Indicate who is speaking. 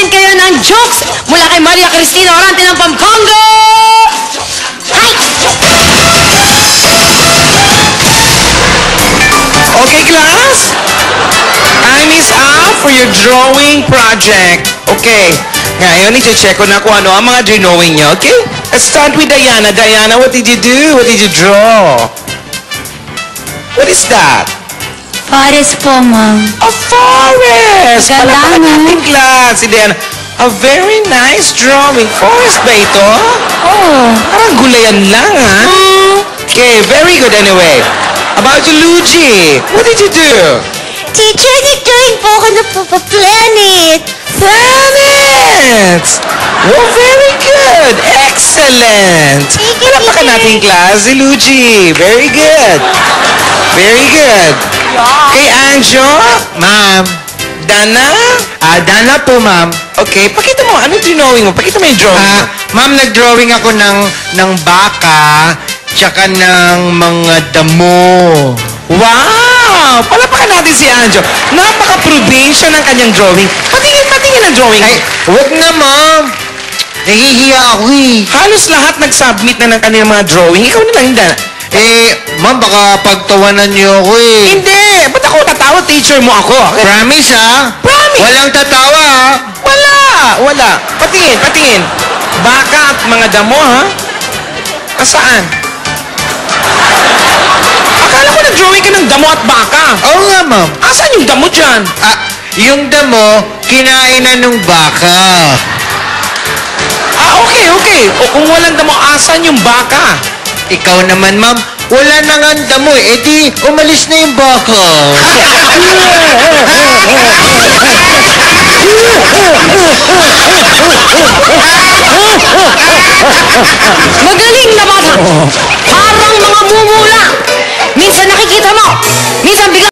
Speaker 1: natin kayo ng jokes mula kay Maria Cristina Orante ng Pampanga! Hi!
Speaker 2: Okay, class? Time is up for your drawing project. Okay. Ngayon, i-check ko na kung ano ang mga drawing niyo, okay? Let's start with Diana. Diana, what did you do? What did you draw? What is that?
Speaker 3: Forest po, ma'am.
Speaker 2: A forest!
Speaker 3: Ganda,
Speaker 2: Palakpakan
Speaker 3: no?
Speaker 2: natin, class. Si Diana. A very nice drawing. Forest ba ito?
Speaker 3: Oh.
Speaker 2: Parang gulayan lang, ha? Okay, very good anyway. About you, Luigi. What did you do?
Speaker 3: Teacher, nag-drawing po ako ng planet.
Speaker 2: Planets! Oh, very good! Excellent! Palakpakan natin, class. Si Luigi. Very good. Very good. Okay, Anjo?
Speaker 4: Ma'am.
Speaker 2: Dana?
Speaker 4: Dana po, ma'am.
Speaker 2: Okay, pakita mo. Ano drawing mo? Pakita mo yung drawing mo.
Speaker 4: Ma'am, nag-drawing ako ng baka, tsaka ng mga damo.
Speaker 2: Wow! Palapakan natin si Anjo. Napaka-probinsya ng kanyang drawing. Patingin ang drawing.
Speaker 4: Ay, wag na, ma'am. Nahihiya ako eh.
Speaker 2: Halos lahat nag-submit na ng kanilang mga drawing. Ikaw na lang, hindi.
Speaker 4: Ma'am, baka pagtawanan niyo ako eh.
Speaker 2: Hindi! Ba't ako tatawa? Teacher mo ako.
Speaker 4: Promise, ha?
Speaker 2: Promise!
Speaker 4: Walang tatawa, ha?
Speaker 2: Wala. Patingin. Baka at mga damo, ha? Nasaan? Akala ko nag-drawing ka ng damo at baka.
Speaker 4: Oo nga, ma'am.
Speaker 2: Asan yung damo dyan?
Speaker 4: Yung damo, kinain na nung baka.
Speaker 2: Okay. O kung walang damo, asan yung baka?
Speaker 4: Ikaw naman, ma'am, wala na nga ang damo eh. Di, umalis na yung baka.
Speaker 1: Magaling na bata! Parang mga mumula